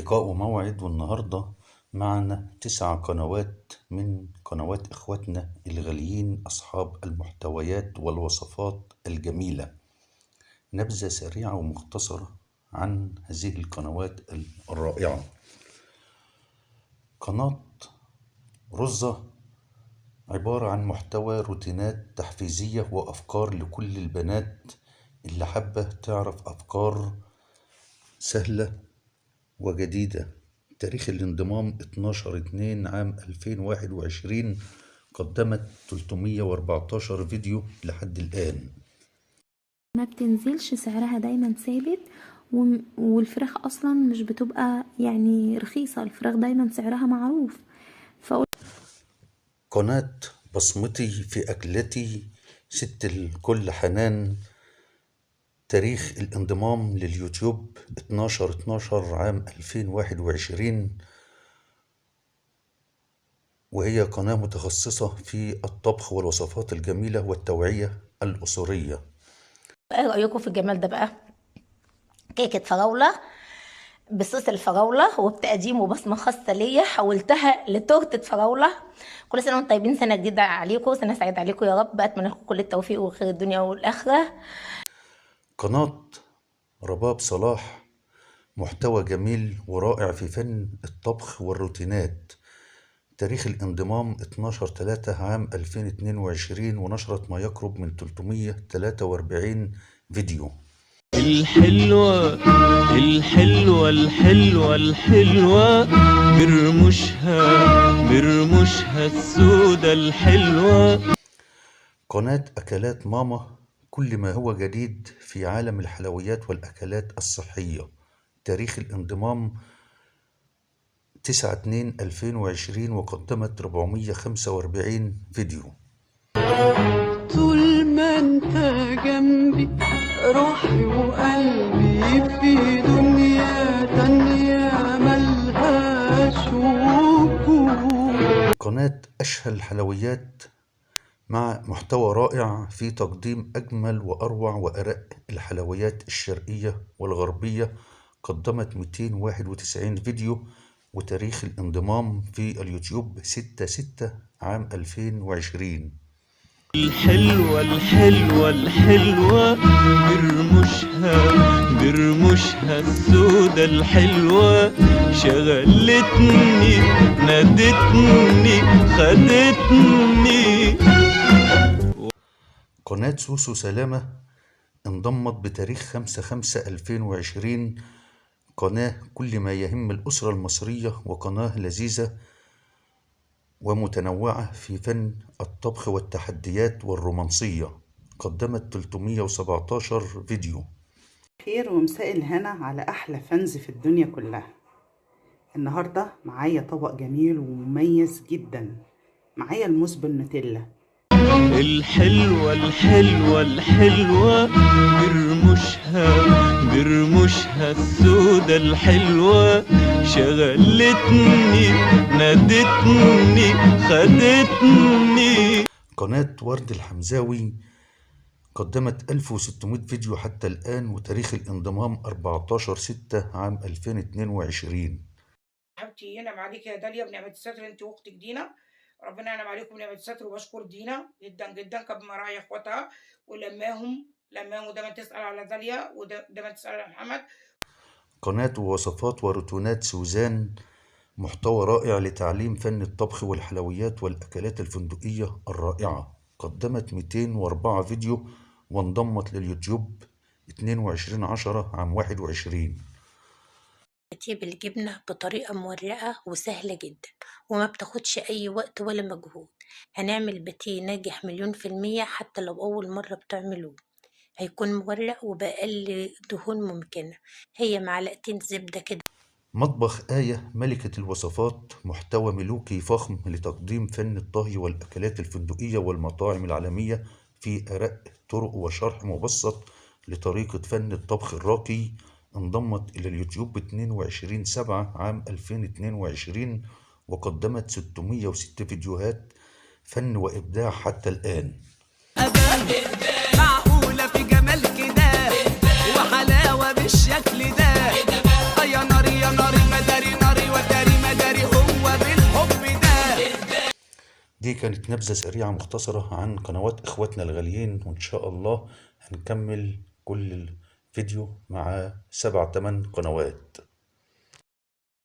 لقاء وموعد، والنهاردة معنا 9 قنوات من قنوات إخواتنا الغاليين أصحاب المحتويات والوصفات الجميلة. نبذة سريعة ومختصرة عن هذه القنوات الرائعة. قناة رزة عبارة عن محتوى روتينات تحفيزية وأفكار لكل البنات اللي حابة تعرف أفكار سهلة وجديدة. تاريخ الانضمام 12/2/2021. قدمت 314 فيديو لحد الآن. ما بتنزلش، سعرها دايما ثابت، والفراخ اصلا مش بتبقى يعني رخيصة، الفراخ دايما سعرها معروف. قناة بصمتي في أكلتي ست الكل حنان. تاريخ الانضمام لليوتيوب 12/12/2021، وهي قناة متخصصة في الطبخ والوصفات الجميلة والتوعية الأسرية. ايه رأيكم في الجمال ده بقى؟ كيكة فراولة بصوص الفراولة وبتقديم وبصمة خاصة ليا، حولتها لتورتة فراولة. كل سنة وانتم طيبين، سنة جديدة عليكم، سنة سعيدة عليكم يا رب. أتمنى لكم كل التوفيق وخير الدنيا والآخرة. قناة رباب صلاح، محتوى جميل ورائع في فن الطبخ والروتينات. تاريخ الانضمام 12/3/2022، ونشرت ما يقرب من 343 فيديو. الحلوة الحلوة الحلوة الحلوة برمشها السودة الحلوة. قناة أكلات ماما، كل ما هو جديد في عالم الحلويات والأكلات الصحية. تاريخ الانضمام 9/2/2020، وقدمت 445 فيديو. طول ما انت جنبي روحي وقلبي في دنيا تانية ملهاش وجود. قناة أشهى الحلويات، مع محتوى رائع في تقديم أجمل وأروع وأرق الحلويات الشرقية والغربية. قدمت 291 فيديو، وتاريخ الانضمام في اليوتيوب 6/6/2020. الحلوة الحلوة الحلوة برمشها السودة الحلوة. شغلتني نادتني خدتني. قناة سوسو سلامة انضمت بتاريخ 5/5/2020. قناة كل ما يهم الأسرة المصرية، وقناة لذيذة ومتنوعة في فن الطبخ والتحديات والرومانسية. قدمت 317 فيديو. خير ومساء الهنا على أحلى فانز في الدنيا كلها. النهاردة معايا طبق جميل ومميز جدا، معايا الموز بالنوتيلا. الحلوة الحلوة الحلوة برمشها السودة الحلوة. شغلتني نادتني خدتني. قناة ورد الحمزاوي قدمت 1600 فيديو حتى الآن، وتاريخ الانضمام 14/6/2022. حبيبتي ينعم عليك يا داليا بنعمة الستر، انت واختك دينا، ربنا ينعم عليكم بنعمة الستر. وبشكر دينا جدا جدا، كانت مراعي اخواتها ولماهم ودايما تسأل على داليا ودايما تسأل على محمد. قناة وصفات وروتينات سوزان، محتوى رائع لتعليم فن الطبخ والحلويات والأكلات الفندقية الرائعة. قدمت 204 فيديو، وانضمت لليوتيوب 22/10/21. ترتيب الجبنة بطريقة مورقة وسهلة جدا، وما بتاخدش أي وقت ولا مجهود. هنعمل باتيه ناجح 1000000%، حتى لو أول مرة بتعملوه هيكون مورق وبأقل دهون ممكنة. هي معلقتين زبدة كده. مطبخ آية ملكة الوصفات، محتوى ملوكي فخم لتقديم فن الطهي والأكلات الفندقية والمطاعم العالمية في أرق طرق وشرح مبسط لطريقة فن الطبخ الراقي. انضمت إلى اليوتيوب 22/7/2022، وقدمت 606 فيديوهات فن وإبداع حتى الآن. معقولة في جمال كده وحلاوة بالشكل ده؟ يا نار يا نار المدى دي كانت نبذة سريعة مختصرة عن قنوات إخواتنا الغاليين، وإن شاء الله هنكمل كل فيديو مع 7 8 قنوات.